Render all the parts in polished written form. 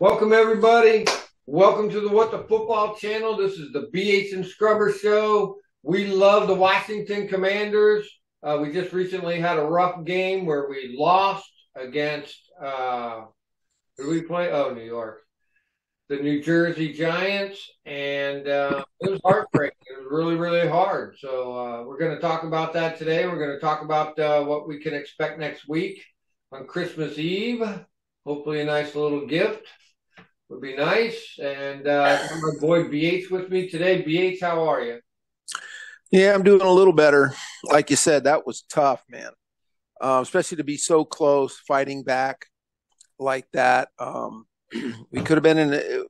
Welcome, everybody. Welcome to the What the Football channel. This is the BH and Scrubber Show. We love the Washington Commanders. We just recently had a rough game where we lost against, who did we play? Oh, New York. The New Jersey Giants. And it was heartbreaking. It was really, really hard. So we're going to talk about that today. We're going to talk about what we can expect next week on Christmas Eve. Hopefully a nice little gift would be nice. And I got my boy BH with me today. BH, how are you? Yeah, I'm doing a little better. Like you said, that was tough, man. Especially to be so close, fighting back like that. We could have been it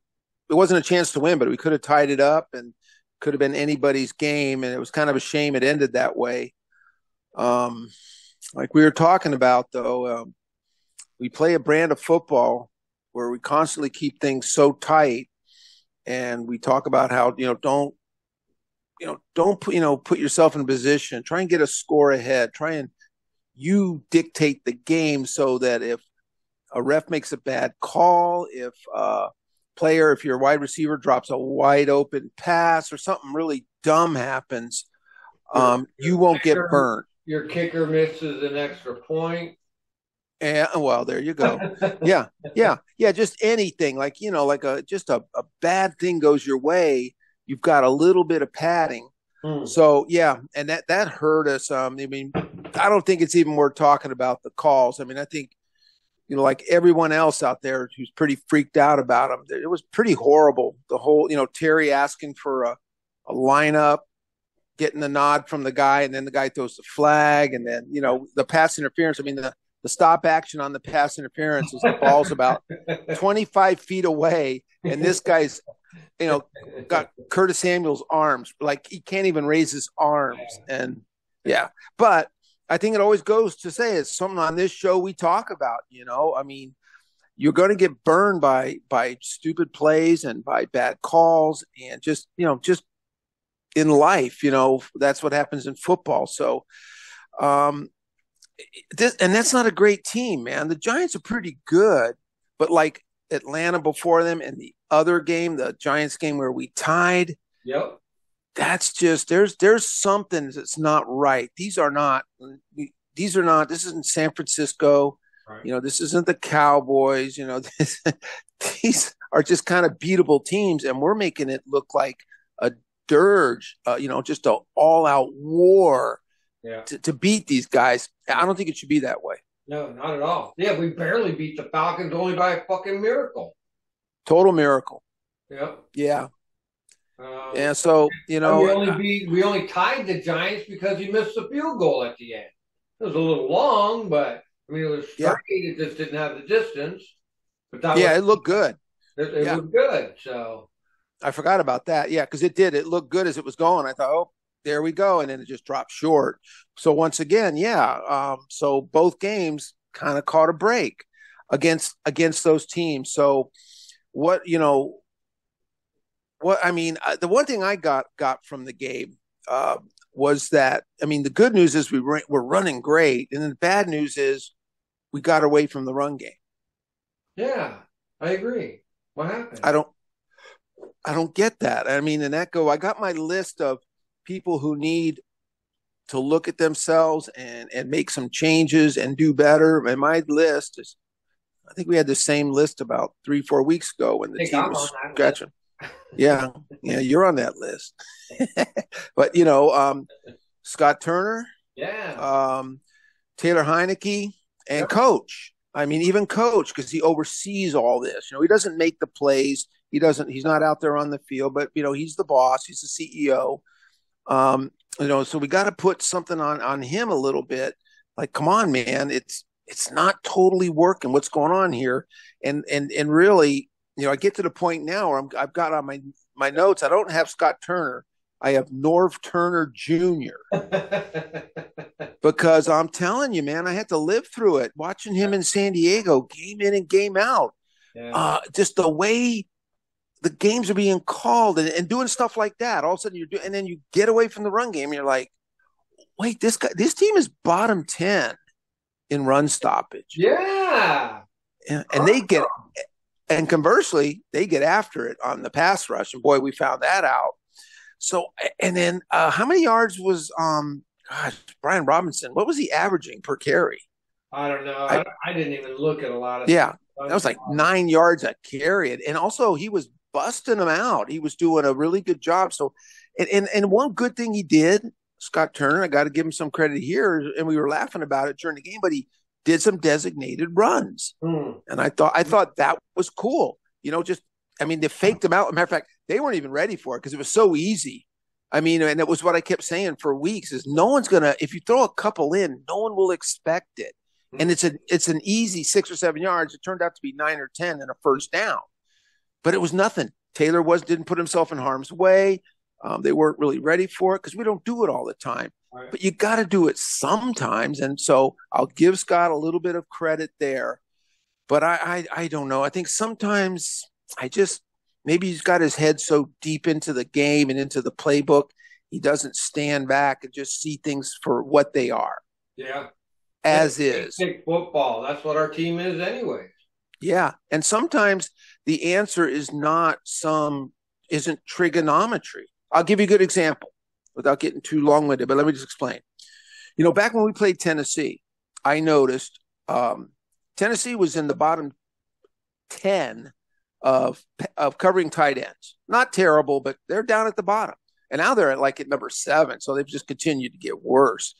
wasn't a chance to win, but we could have tied it up and could have been anybody's game. And it was kind of a shame it ended that way. Um, like we were talking about, though, we play a brand of football where we constantly keep things so tight. And we talk about how, don't put yourself in a position. Try and get a score ahead. Try and you dictate the game so that if a ref makes a bad call, if if your wide receiver drops a wide open pass or something really dumb happens, you won't get burnt. Your kicker misses an extra point. And well, there you go. Yeah, yeah. Just anything like a bad thing goes your way. You've got a little bit of padding. So yeah, and that hurt us. I mean, I don't think it's even worth talking about the calls. I mean, I think like everyone else out there who's pretty freaked out about them, it was pretty horrible. The whole, Terry asking for a lineup, getting the nod from the guy, and then the guy throws the flag, and then the pass interference. I mean, the stop action on the pass interference was the ball's about 25 feet away, and this guy's got Curtis Samuel's arms. Like he can't even raise his arms. And yeah, but I think it always goes to say it's something on this show we talk about, I mean, you're going to get burned by stupid plays and by bad calls and just in life, that's what happens in football. So, and that's not a great team, man. The Giants are pretty good, but like Atlanta before them and the other game, the Giants game where we tied. Yep. That's just there's something that's not right. These are not. This isn't San Francisco. Right. This isn't the Cowboys. These are just kind of beatable teams, and we're making it look like a dirge. Just an all-out war. Yeah. To beat these guys. I don't think it should be that way. No, not at all. Yeah, we barely beat the Falcons only by a fucking miracle. Total miracle. Yep. Yeah. And so, we only tied the Giants because he missed the field goal at the end. It was a little long, but I mean, it was straight. Yeah. It just didn't have the distance. But it looked good. It looked good. So I forgot about that. Yeah, because it did. It looked good as it was going. I thought, oh, there we go, and then it just dropped short. So once again, so both games kind of caught a break against those teams. So what I mean, the one thing I got from the game was that, I mean, the good news is we're running great, and then the bad news is we got away from the run game. Yeah, I agree. What happened? I don't get that. I mean, I got my list of people who need to look at themselves and make some changes and do better. And my list is, I think we had the same list about 3-4 weeks ago when the team was scratching. Yeah, you're on that list. But Scott Turner, Taylor Heinicke, and Coach. I mean, even Coach, because he oversees all this. He doesn't make the plays. He's not out there on the field, but he's the boss. He's the CEO. So we got to put something on him a little bit. Like, come on, man, it's not totally working. What's going on here? And really, I get to the point now where I've got on my notes. I don't have Scott Turner. I have Norv Turner Jr. Because I'm telling you, man, I had to live through it watching him in San Diego, game in and game out. Yeah. Just the way the games are being called and doing stuff like that. All of a sudden and then you get away from the run game. And you're like, wait, this team is bottom 10 in run stoppage. Yeah. And they get And conversely, they get after it on the pass rush. And boy, we found that out. So, and then how many yards was Brian Robinson? What was he averaging per carry? I don't know. I, I didn't even look at a lot of yeah, stuff. that was like 9 yards a carry. And also he was busting them out. He was doing a really good job. So, and one good thing he did, Scott Turner, I got to give him some credit here. And we were laughing about it during the game, but he did some designated runs. And I thought that was cool. They faked them out. As a matter of fact, they weren't even ready for it because it was so easy. And it was what I kept saying for weeks is no one's going to, if you throw a couple in, no one will expect it. And it's an easy 6 or 7 yards. It turned out to be 9 or 10 and a first down, but it was nothing. Taylor didn't put himself in harm's way. They weren't really ready for it because we don't do it all the time, right. But you got to do it sometimes. And so I'll give Scott a little bit of credit there, but I don't know. I think sometimes maybe he's got his head so deep into the game and into the playbook, he doesn't stand back and just see things for what they are. Yeah. As is. Football. That's what our team is anyway. Yeah. And sometimes the answer isn't trigonometry. I'll give you a good example without getting too long-winded, but let me just explain. Back when we played Tennessee, I noticed Tennessee was in the bottom 10 of covering tight ends. Not terrible, but they're down at the bottom. And now they're at number 7, so they've just continued to get worse.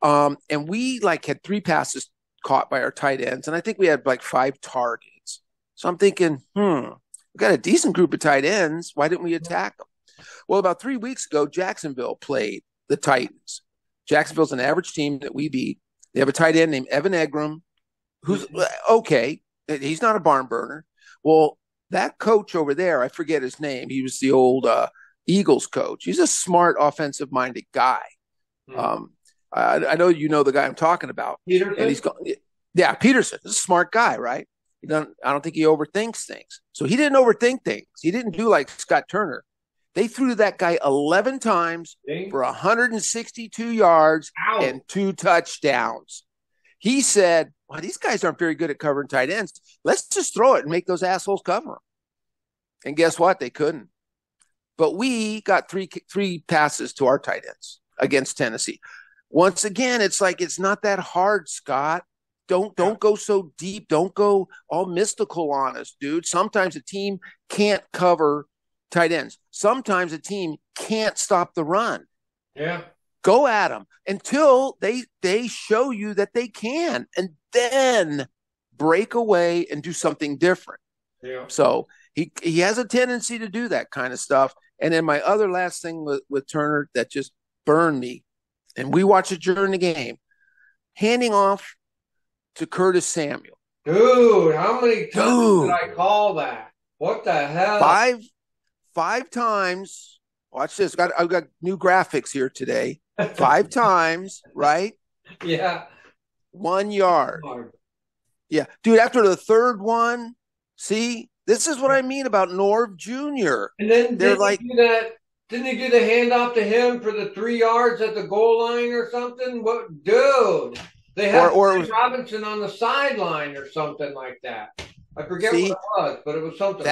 And we had 3 passes caught by our tight ends, and I think we had 5 targets. So I'm thinking, we got a decent group of tight ends. Why didn't we attack them? Well, about 3 weeks ago, Jacksonville played the Titans. Jacksonville's an average team that we beat. They have a tight end named Evan Engram, who's okay. He's not a barn burner. Well, that coach over there, I forget his name. He was the old Eagles coach. He's a smart, offensive-minded guy. I know you know the guy I'm talking about. Peterson? And Peterson. He's a smart guy, right? I don't think he overthinks things. So he didn't overthink things. He didn't do like Scott Turner. They threw to that guy 11 times for 162 yards and 2 touchdowns. He said, well, these guys aren't very good at covering tight ends. Let's just throw it and make those assholes cover them. And guess what? They couldn't. But we got three passes to our tight ends against Tennessee. Once again, it's not that hard, Scott. Don't go so deep. Don't go all mystical on us, dude. Sometimes a team can't cover tight ends. Sometimes a team can't stop the run. Yeah. Go at them until they show you that they can, and then break away and do something different. Yeah. So he has a tendency to do that kind of stuff. And then my other last thing with Turner that just burned me, and we watched it during the game, handing off to Curtis Samuel. Dude, how many times did I call that? What the hell? Five times. Watch this. I've got new graphics here today. 5 times, right? Yeah. 1 yard. Yeah. Dude, after the third one, see, this is what I mean about Norv Jr. And then didn't they do the handoff to him for the 3 yards at the goal line or something? What, dude? They had Robinson on the sideline or something like that. I forget what it was, but it was something.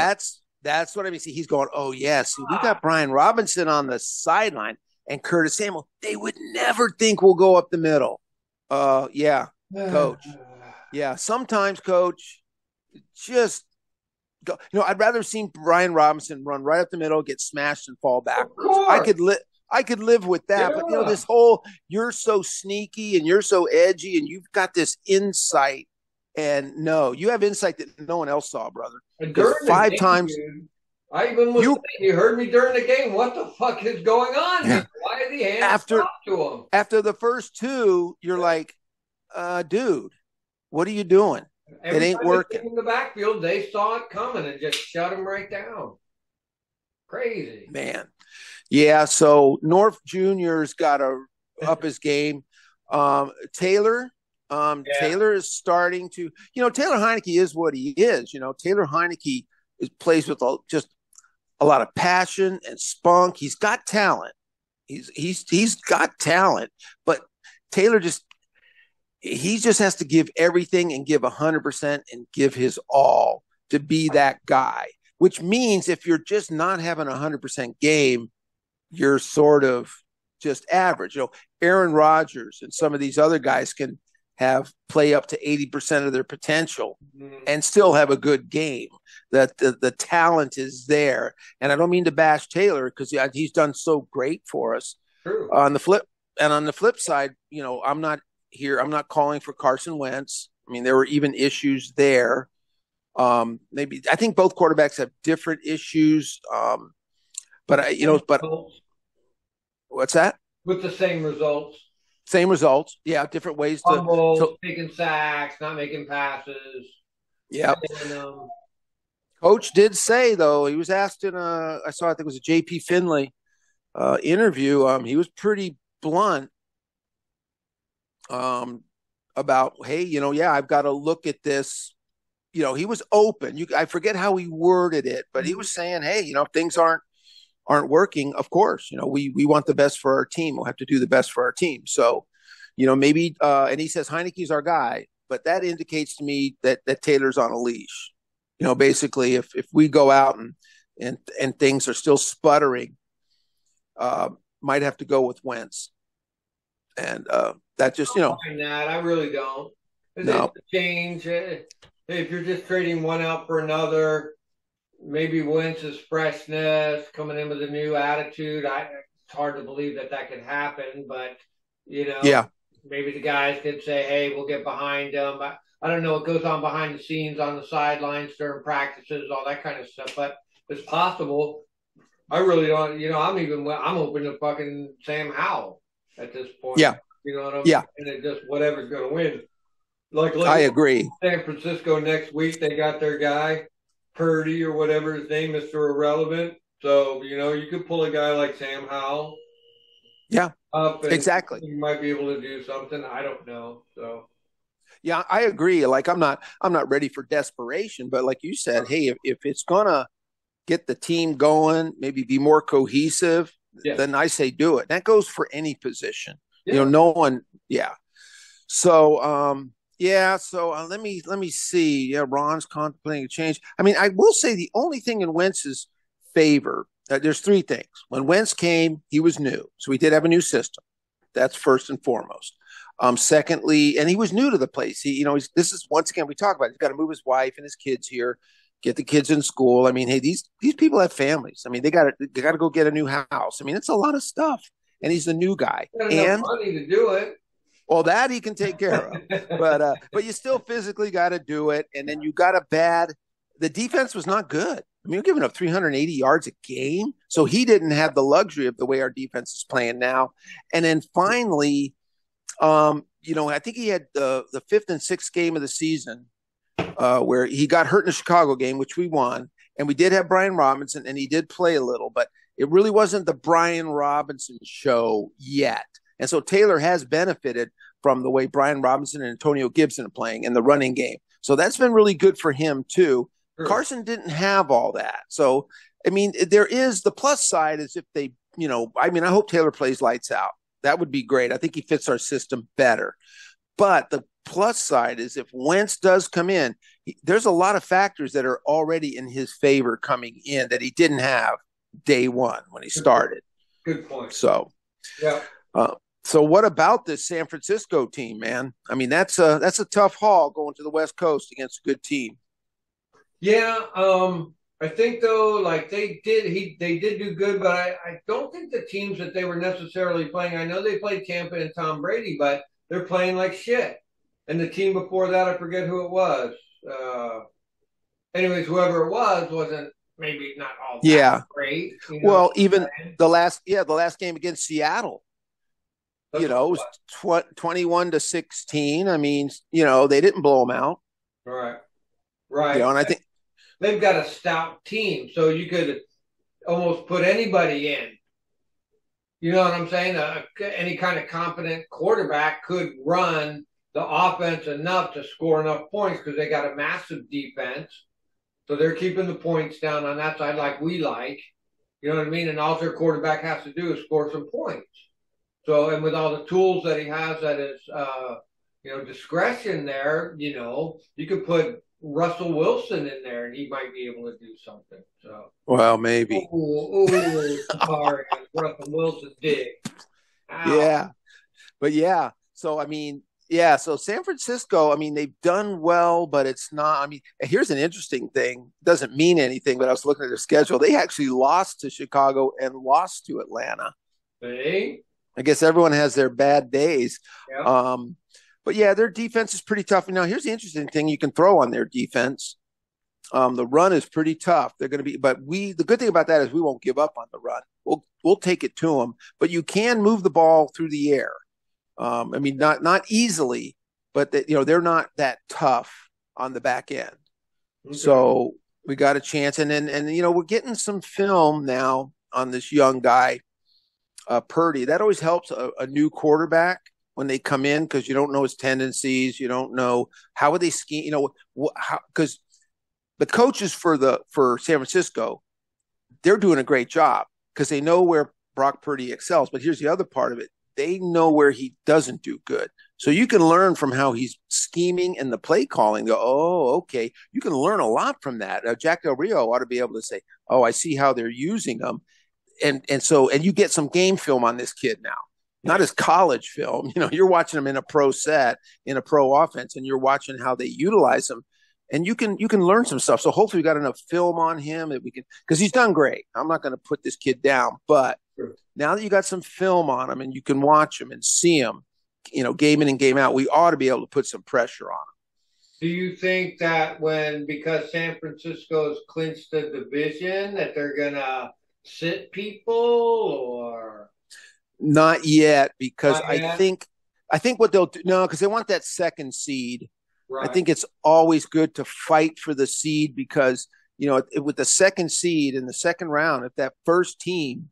That's what I mean. See, he's going, oh, yes. Yeah, we got Brian Robinson on the sideline and Curtis Samuel. They would never think we'll go up the middle. Yeah, coach. Yeah, sometimes, coach, just go. I'd rather have seen Brian Robinson run right up the middle, get smashed, and fall backwards. I could live with that. Yeah. But, this whole you're so sneaky and you're so edgy and you've got this insight. And no, you have insight that no one else saw, brother. Because 5 times. Dude, I even was saying, you heard me during the game. What the fuck is going on here? Why is he handing off to him? After the first 2, you're like, dude, what are you doing? It ain't working. In the backfield, they saw it coming and just shut him right down. Crazy. Man. Yeah, so Norv Jr.'s got to up his game. Taylor is starting to, Taylor Heinicke is what he is. Taylor Heinicke plays with just a lot of passion and spunk. He's got talent. He's got talent, but Taylor just has to give everything and give 100% and give his all. to be that guy, which means if you're just not having a 100% game, you're sort of just average. Aaron Rodgers and some of these other guys can have play up to 80% of their potential and still have a good game. That the talent is there. And I don't mean to bash Taylor because he's done so great for us. True. On the flip side, I'm not calling for Carson Wentz. I mean, there were even issues there. Maybe I think both quarterbacks have different issues. But what's that? With the same results. Same results. Yeah, different ways to taking sacks, not making passes. Yeah. Coach did say, though, he was asked in I think it was a J.P. Finley interview. He was pretty blunt about, hey, I've got to look at this. He was open. I forget how he worded it, but he was saying, hey, if things aren't working, of course, we want the best for our team. We'll have to do the best for our team. So, maybe, and he says Heineke's our guy, but that indicates to me that Taylor's on a leash. Basically, if we go out and things are still sputtering, might have to go with Wentz. And that just, that I really don't. No. Change. If you're just trading one out for another, maybe Wentz's freshness coming in with a new attitude. It's hard to believe that could happen, but maybe the guys could say, "Hey, we'll get behind them." I don't know what goes on behind the scenes on the sidelines during practices, all that kind of stuff, but it's possible. I really don't. I'm open to fucking Sam Howell at this point. Yeah, you know what I mean? Yeah, and it just whatever's going to win. I agree. San Francisco next week, they got their guy. Purdy or whatever his name, Mr. Irrelevant. So, you could pull a guy like Sam Howell. Yeah, up and exactly. You might be able to do something. I don't know. So, yeah, I agree. Like I'm not ready for desperation, but like you said, hey, if it's gonna get the team going, maybe be more cohesive, then I say do it. That goes for any position. Yeah. No one. Yeah. So, let me see. Yeah, Ron's contemplating a change. I mean, I will say the only thing in Wentz's favor, there's three things. When Wentz came, he was new. So he did have a new system. That's first and foremost. Secondly, and he was new to the place. This is, once again, we talk about it. He's got to move his wife and his kids here, get the kids in school. I mean, hey, these people have families. I mean, they got to go get a new house. I mean, it's a lot of stuff. And he's the new guy. And money to do it. Well, that he can take care of, but you still physically got to do it. And then you got the defense was not good. I mean, you're giving up 380 yards a game. So he didn't have the luxury of the way our defense is playing now. And then finally, I think he had the fifth and sixth game of the season where he got hurt in the Chicago game, which we won. And we did have Brian Robinson and he did play a little, but it really wasn't the Brian Robinson show yet. And so Taylor has benefited from the way Brian Robinson and Antonio Gibson are playing in the running game. So that's been really good for him too. Sure. Carson didn't have all that. So, I mean, there is the plus side is if they, I hope Taylor plays lights out. That would be great. I think he fits our system better. But the plus side is if Wentz does come in, there's a lot of factors that are already in his favor coming in that he didn't have day one when he started. Good point. So, yeah. So what about this San Francisco team, man? I mean, that's a tough haul going to the West Coast against a good team. Yeah, I think though, like they did do good, but I don't think the teams that they were necessarily playing. I know they played Tampa and Tom Brady, but they're playing like shit. And the team before that, I forget who it was. Anyways, whoever it was wasn't maybe not all that great. Well, even the last game against Seattle. It was 21-16. I mean, they didn't blow them out. Right. And I think they've got a stout team, so you could almost put anybody in. You know what I'm saying? Any kind of competent quarterback could run the offense enough to score enough points because they got a massive defense. So they're keeping the points down on that side like we like. You know what I mean? And all their quarterback has to do is score some points. So, and with all the tools that he has at his, discretion there, you could put Russell Wilson in there, and he might be able to do something. So, Well, maybe. sorry, Russell Wilson's dick. Ow. Yeah. But yeah. So, I mean, yeah. So San Francisco, I mean, they've done well, but it's not. I mean, here's an interesting thing. Doesn't mean anything, but I was looking at their schedule. They actually lost to Chicago and lost to Atlanta. See? I guess everyone has their bad days. Yeah. But yeah, their defense is pretty tough. Now, here's the interesting thing you can throw on their defense. The run is pretty tough. They're going to be, but the good thing about that is we won't give up on the run. We'll take it to them, but you can move the ball through the air. I mean, not easily, but they're not that tough on the back end. Okay. So we got a chance, and we're getting some film now on this young guy, Purdy. That always helps a new quarterback when they come in, because you don't know his tendencies, you don't know how would they scheme, because the coaches for San Francisco, they're doing a great job because they know where Brock Purdy excels. But here's the other part of it. They know where he doesn't do good. So you can learn from how he's scheming and the play calling. Go, oh, okay. You can learn a lot from that. Jack Del Rio ought to be able to say, oh, I see how they're using them. And you get some game film on this kid now. Not as college film. You're watching him in a pro set, in a pro offense, and you're watching how they utilize him. And you can learn some stuff. So hopefully we got enough film on him that we can, because he's done great. I'm not going to put this kid down, but now that you got some film on him and you can watch him and see him, game in and game out, we ought to be able to put some pressure on him. Do you think that because San Francisco's clinched the division, that they're going to sit people, or? Not yet, because I think what they'll do, no, because they want that second seed. Right. I think it's always good to fight for the seed because, with the second seed in the second round, if that first team,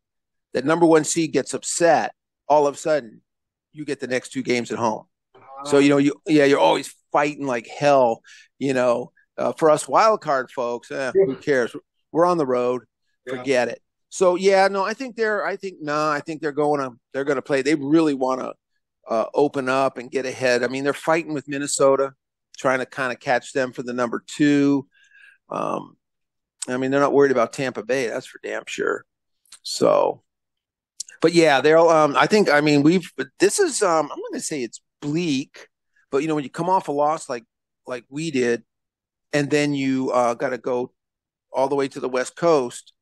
that number one seed gets upset, all of a sudden you get the next two games at home. So, you're always fighting like hell, for us wild card folks, who cares? We're on the road. Forget it. So, I think they're going to play. They really want to open up and get ahead. I mean, they're fighting with Minnesota, trying to kind of catch them for the number 2. I mean, they're not worried about Tampa Bay. That's for damn sure. So, but yeah, they'll, this is, I'm not going to say it's bleak, but when you come off a loss like we did, and then you got to go all the way to the West Coast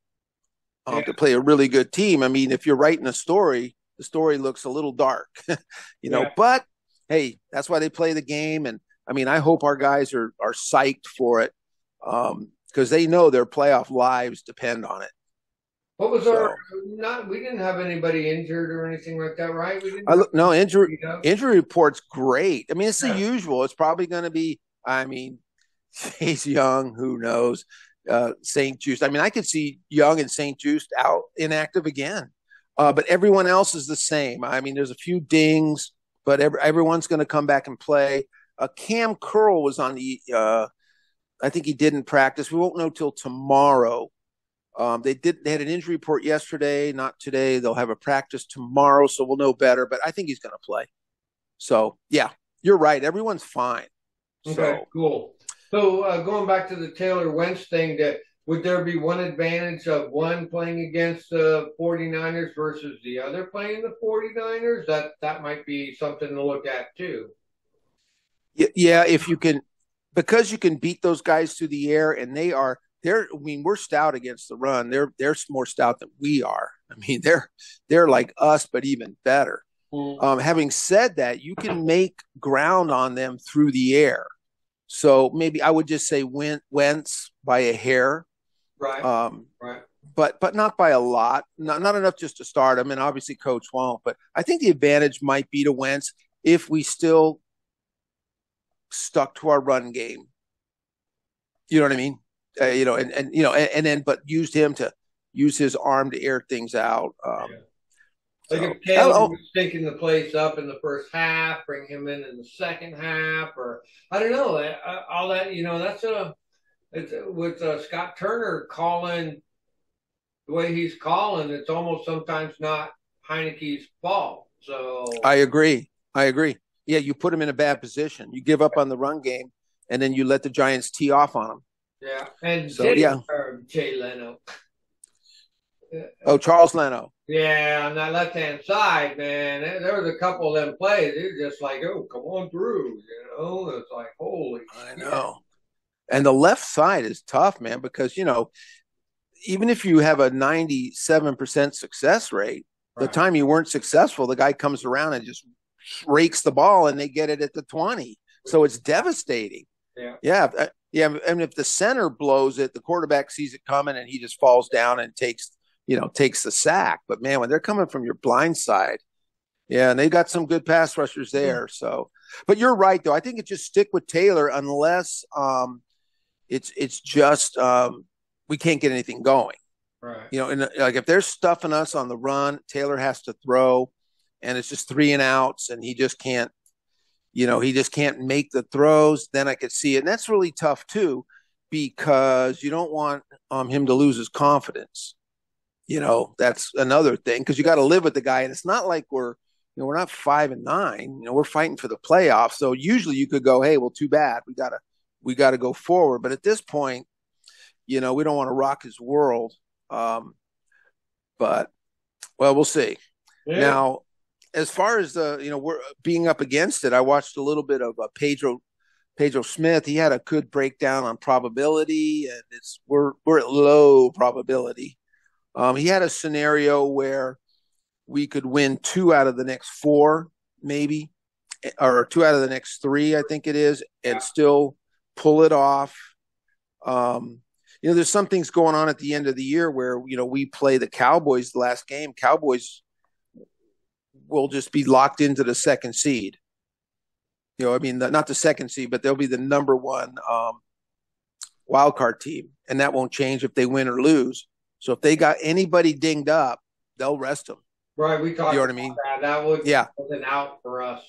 to play a really good team. I mean, if you're writing a story, the story looks a little dark, but hey, that's why they play the game. And I mean, I hope our guys are psyched for it because they know their playoff lives depend on it. What was we didn't have anybody injured or anything like that, right? Injury report's great. I mean, it's the usual. It's probably going to be, Chase Young, who knows, St. Juste. I mean, I could see Young and St. Juste out inactive again, but everyone else is the same. I mean, there's a few dings, but everyone's going to come back and play. Cam Curl was on the I think he didn't practice. We won't know till tomorrow. They had an injury report yesterday, not today. They'll have a practice tomorrow, so we'll know better, but I think he's going to play. So, yeah, you're right. Everyone's fine. Okay, cool. So, going back to the Taylor Wentz thing, would there be one advantage of one playing against the 49ers versus the other playing the 49ers? That might be something to look at, too. Yeah, if you can, because you can beat those guys through the air, and we're stout against the run. They're more stout than we are. I mean, they're like us, but even better. Having said that, you can make ground on them through the air. So maybe I would just say Wentz by a hair, right? Right. But not by a lot. Not enough just to start him, and obviously Coach won't. But I think the advantage might be to Wentz if we still stuck to our run game. You know what I mean? But used him to use his arm to air things out. Like if Caleb was stinking the place up in the first half, bring him in the second half, or I don't know, all that. It's with Scott Turner calling the way he's calling. It's almost sometimes not Heineke's fault. So I agree. Yeah, you put him in a bad position. You give up on the run game, and then you let the Giants tee off on them. Yeah, and So yeah. Jay Leno. Oh, Charles Leno. Yeah, on that left hand side, man, there was a couple of them plays. It was just like, oh, come on through, It's like, holy I shit. know. And the left side is tough, man, because even if you have a 97% success rate, the time you weren't successful, the guy comes around and just rakes the ball and they get it at the 20. So it's devastating. Yeah. And if the center blows it, the quarterback sees it coming and he just falls down and takes the sack. But man, when they're coming from your blind side, yeah, and they got some good pass rushers there. So, but you're right though. I think it just stick with Taylor unless it's just we can't get anything going. Right. And like if they're stuffing us on the run, Taylor has to throw, and it's just 3 and outs, and he just can't. He just can't make the throws. Then I could see it, and that's really tough too, because you don't want him to lose his confidence. That's another thing because you got to live with the guy, and it's not like we're not 5-9. We're fighting for the playoffs. So usually you could go, hey, well, too bad. We gotta go forward. But at this point, we don't want to rock his world. But we'll see. Yeah. Now, as far as we're being up against it, I watched a little bit of Pedro Smith. He had a good breakdown on probability, and we're at low probability. He had a scenario where we could win 2 out of the next 4, maybe, or 2 out of the next 3, I think it is, and still pull it off. There's some things going on at the end of the year where, we play the Cowboys the last game. Cowboys will just be locked into the second seed. Not the second seed, but they'll be the number 1 wild card team, and that won't change if they win or lose. So if they got anybody dinged up, they'll rest them. Right, we talked. You know what I mean? That was an out for us. So.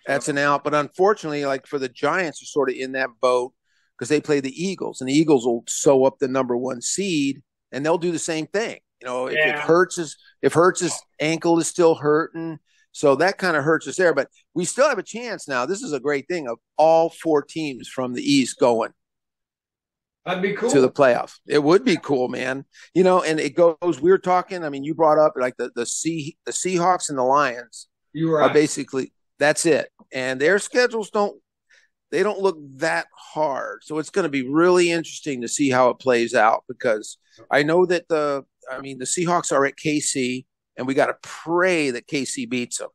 That's an out, but unfortunately, like for the Giants, are sort of in that boat because they play the Eagles, and the Eagles will sew up the number 1 seed, and they'll do the same thing. If Hurts' ankle is still hurting, so that kind of hurts us there. But we still have a chance now. This is a great thing of all 4 teams from the East going. That'd be cool. To the playoffs. It would be cool, man. And it goes. We were talking. I mean, you brought up like the Seahawks and the Lions. You are basically that's it, and their schedules don't look that hard. So it's going to be really interesting to see how it plays out because I know that the Seahawks are at KC, and we got to pray that KC beats them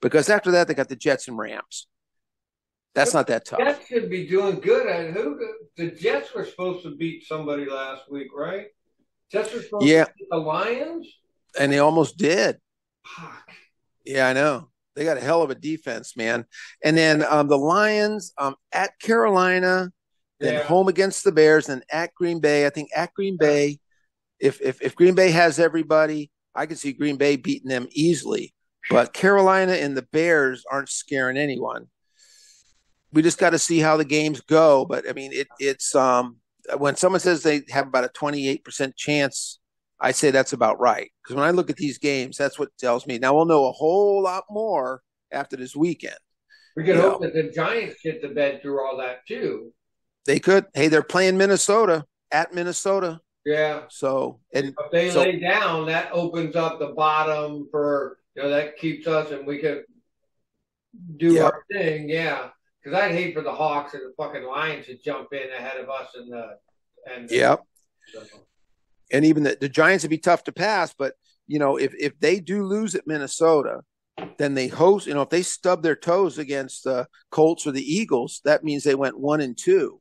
because after that they got the Jets and Rams. That's not that tough. Jets should be doing good. And the Jets were supposed to beat somebody last week, right? Jets were supposed to beat the Lions? And they almost did. Fuck. Yeah, I know. They got a hell of a defense, man. And then the Lions at Carolina, then home against the Bears, and at Green Bay. I think at Green Bay, if Green Bay has everybody, I could see Green Bay beating them easily. But Carolina and the Bears aren't scaring anyone. We just got to see how the games go. But I mean, it's when someone says they have about a 28% chance, I say that's about right. Because when I look at these games, that's what tells me. Now we'll know a whole lot more after this weekend. We can hope that the Giants get to bed through all that too. They could. Hey, they're playing Minnesota at Minnesota. Yeah. So if they lay down, that opens up the bottom for that keeps us, and we can do our thing. Yeah. Because I'd hate for the Hawks and the fucking Lions to jump in ahead of us and even the Giants would be tough to pass. But if they do lose at Minnesota, then they host. If they stub their toes against the Colts or the Eagles, that means they went 1-2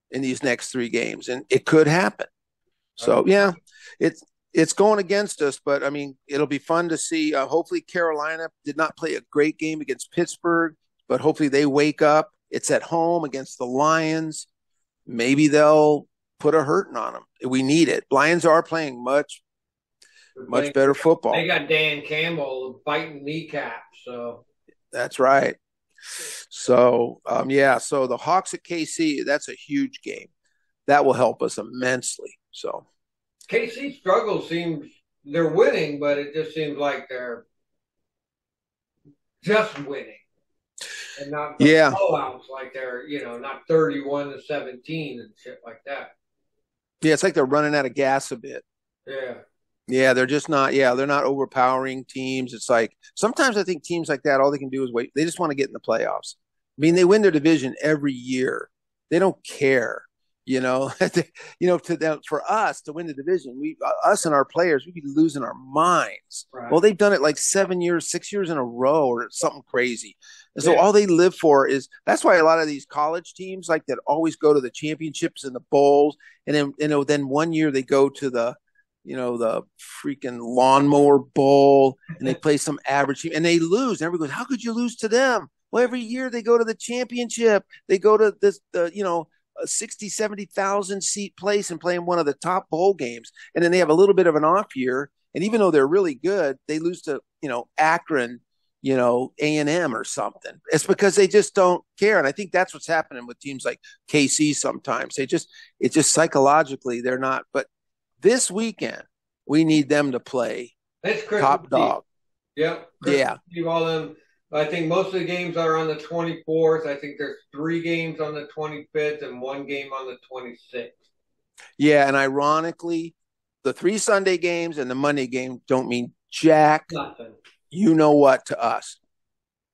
in these next 3 games, and it could happen. So it's going against us, but I mean it'll be fun to see. Hopefully, Carolina did not play a great game against Pittsburgh. But hopefully they wake up. It's at home against the Lions. Maybe they'll put a hurting on them. We need it. Lions are playing much better football. They got Dan Campbell biting kneecaps. So that's right. So so the Hawks at KC, that's a huge game. That will help us immensely. So KC struggle seems they're winning, but it just seems like they're just winning. and not the Yeah. blowouts like they're, not 31-17 and shit like that. Yeah, it's like they're running out of gas a bit. Yeah. Yeah, they're just not. Yeah, they're not overpowering teams. It's like sometimes I think teams like that, all they can do is wait. They just want to get in the playoffs. I mean, they win their division every year. They don't care, you know. To them, for us to win the division, us and our players, we'd be losing our minds. Right. Well, they've done it like 7 years, 6 years in a row, or something crazy. And so Yeah. all they live for is that's why a lot of these college teams like that always go to the championships and the bowls, and then one year they go to the freaking lawnmower bowl, and they play some average team and they lose. And everybody goes, how could you lose to them? Well, every year they go to the championship. They go to a 60, 70,000 seat place and play in one of the top bowl games. And then they have a little bit of an off year. And even though they're really good, they lose to, Akron, A&M or something. It's because they just don't care. And I think that's what's happening with teams like KC sometimes. It's just psychologically, they're not. But this weekend, we need them to play That's Christmas top Eve. dog. Yep. Yeah. Eve, all them. I think most of the games are on the 24th. I think there's 3 games on the 25th and 1 game on the 26th. Yeah, and ironically, the 3 Sunday games and the Monday game don't mean jack. Nothing. You know what to us?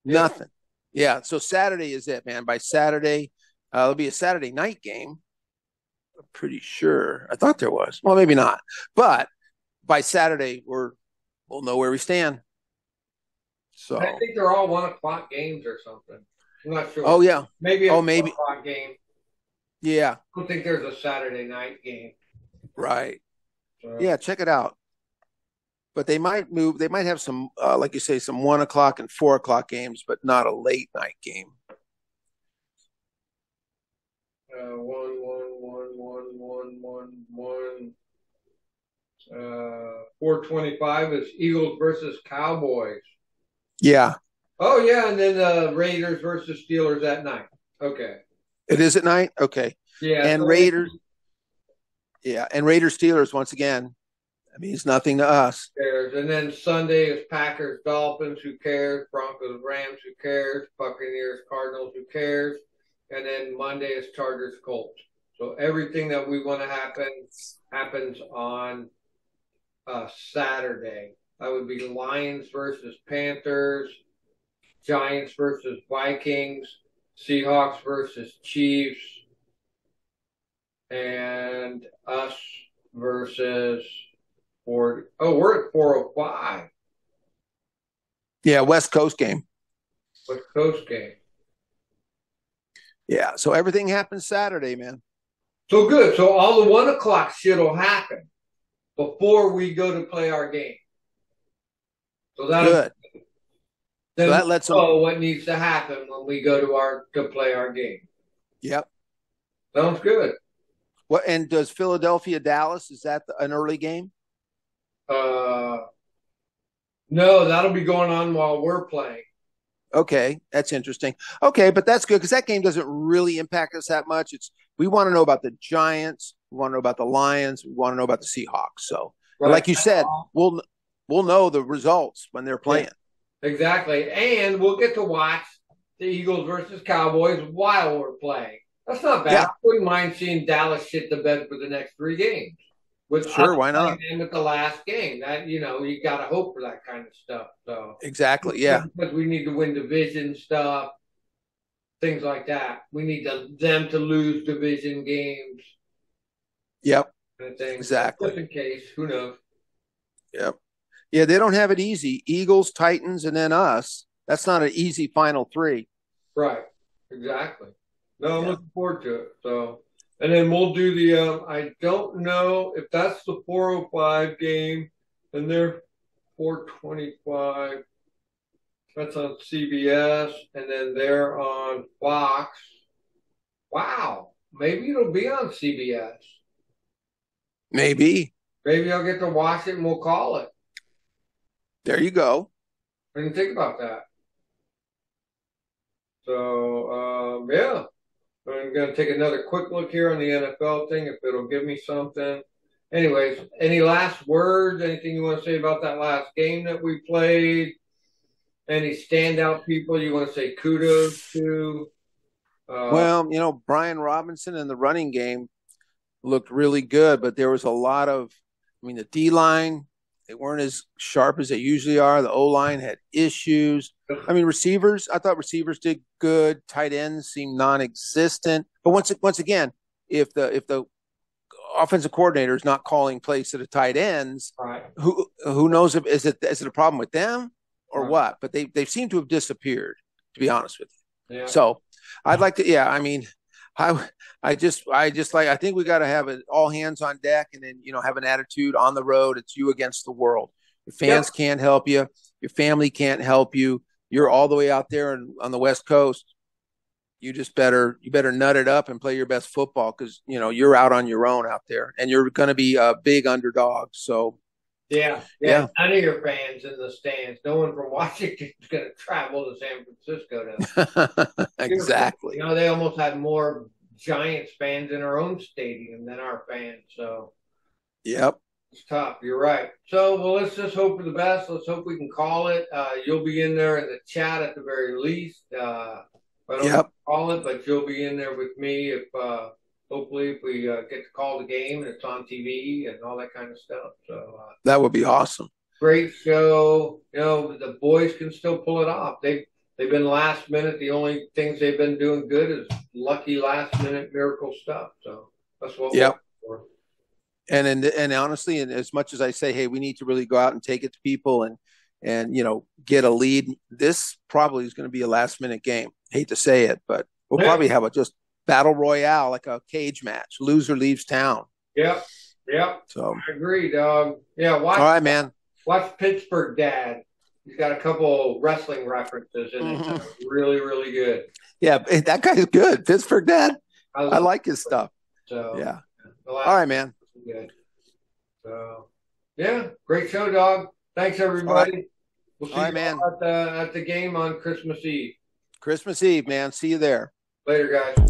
Yeah. Nothing. Yeah. So Saturday is it, man. By Saturday, it'll be a Saturday night game. I'm pretty sure. I thought there was. Well, maybe not. But by Saturday, we'll know where we stand. So I think they're all 1:00 games or something. I'm not sure. Oh yeah. Maybe a maybe 4:00 game. Yeah. I don't think there's a Saturday night game. Right. So. Yeah, check it out. But they might move. They might have some, like you say, some 1:00 and 4:00 games, but not a late night game. 4:25 is Eagles versus Cowboys. Yeah. Oh yeah, and then Raiders versus Steelers at night. Okay. It is at night. Okay. Yeah. And Raiders. Yeah, and Raiders Steelers once again. I mean, it's nothing to us. And then Sunday is Packers Dolphins. Who cares? Broncos Rams. Who cares? Buccaneers Cardinals. Who cares? And then Monday is Chargers Colts. So everything that we want to happens on Saturday. That would be Lions versus Panthers, Giants versus Vikings, Seahawks versus Chiefs, and us versus Ford. Oh, we're at 4:05. Yeah, West Coast game. West Coast game. Yeah, so everything happens Saturday, man. So good. So all the 1:00 shit will happen before we go to play our game. So good. Then so that lets them know what needs to happen when we go to play our game. Yep. Sounds good. What and does Philadelphia Dallas, is that an early game? No, that'll be going on while we're playing. Okay, that's interesting. Okay, but that's good because that game doesn't really impact us that much. We want to know about the Giants, we want to know about the Lions, we want to know about the Seahawks. So, right. Like you said, we'll know the results when they're playing. Yeah, exactly, and we'll get to watch the Eagles versus Cowboys while we're playing. That's not bad. Yeah. I wouldn't mind seeing Dallas shit the bed for the next 3 games. Sure, why not? And with the last game, that you got to hope for that kind of stuff. So exactly, yeah. Because we need to win division stuff, things like that. We need them to lose division games. Yep. Kind of thing. Exactly. Just in case, who knows? Yep. Yeah, they don't have it easy. Eagles, Titans, and then us. That's not an easy final 3. Right. Exactly. No, I'm looking forward to it. So. And then we'll do the, I don't know if that's the 4:05 game, and they're 4:25. That's on CBS, and then they're on Fox. Wow. Maybe it'll be on CBS. Maybe. Maybe I'll get to watch it and we'll call it. There you go. I didn't think about that. So, yeah. I'm going to take another quick look here on the NFL thing, if it'll give me something. Anyways, any last words? Anything you want to say about that last game that we played? any standout people you want to say kudos to? Well, Brian Robinson in the running game looked really good, but there was a lot of, the D line, they weren't as sharp as they usually are. The O line had issues. Receivers, I thought receivers did good. Tight ends seemed non-existent. But once again, if the offensive coordinator is not calling plays to the tight ends, right. who knows if is it a problem with them or what? But they seem to have disappeared, to be honest with you. Yeah. So I'd like to, I think we got to have it all hands on deck, and then have an attitude on the road. It's you against the world. Your fans can't help you. Your family can't help you. You're all the way out there on the West Coast. You better nut it up and play your best football, because you're out on your own out there, and you're going to be a big underdog. So yeah. None of your fans in the stands. No one from Washington is going to travel to San Francisco. Exactly. They almost had more Giants fans in our own stadium than our fans. So yep, it's tough. You're right. So let's just hope for the best. Let's hope we can call it. You'll be in there in the chat at the very least. I don't call it, but you'll be in there with me if hopefully if we get to call the game and it's on TV and all that kind of stuff. So that would be awesome. Great show. The boys can still pull it off. They've been last minute. The only things they've been doing good is lucky last minute miracle stuff. So that's what we're looking for. And honestly, and as much as I say, hey, we need to really go out and take it to people and get a lead, this probably is going to be a last minute game. Hate to say it, but we'll probably have a just battle royale, like a cage match. Loser leaves town. Yep. So I agree, dog. Yeah. All right, man. Watch Pittsburgh Dad. He's got a couple wrestling references in it. That are really, really good. Yeah, that guy's good. Pittsburgh Dad. I like his stuff. So yeah. All right, man. Good. So yeah, great show, dog. Thanks, everybody. Right. We'll see you man. At the game on Christmas Eve. Christmas Eve, man. See you there. Later, guys.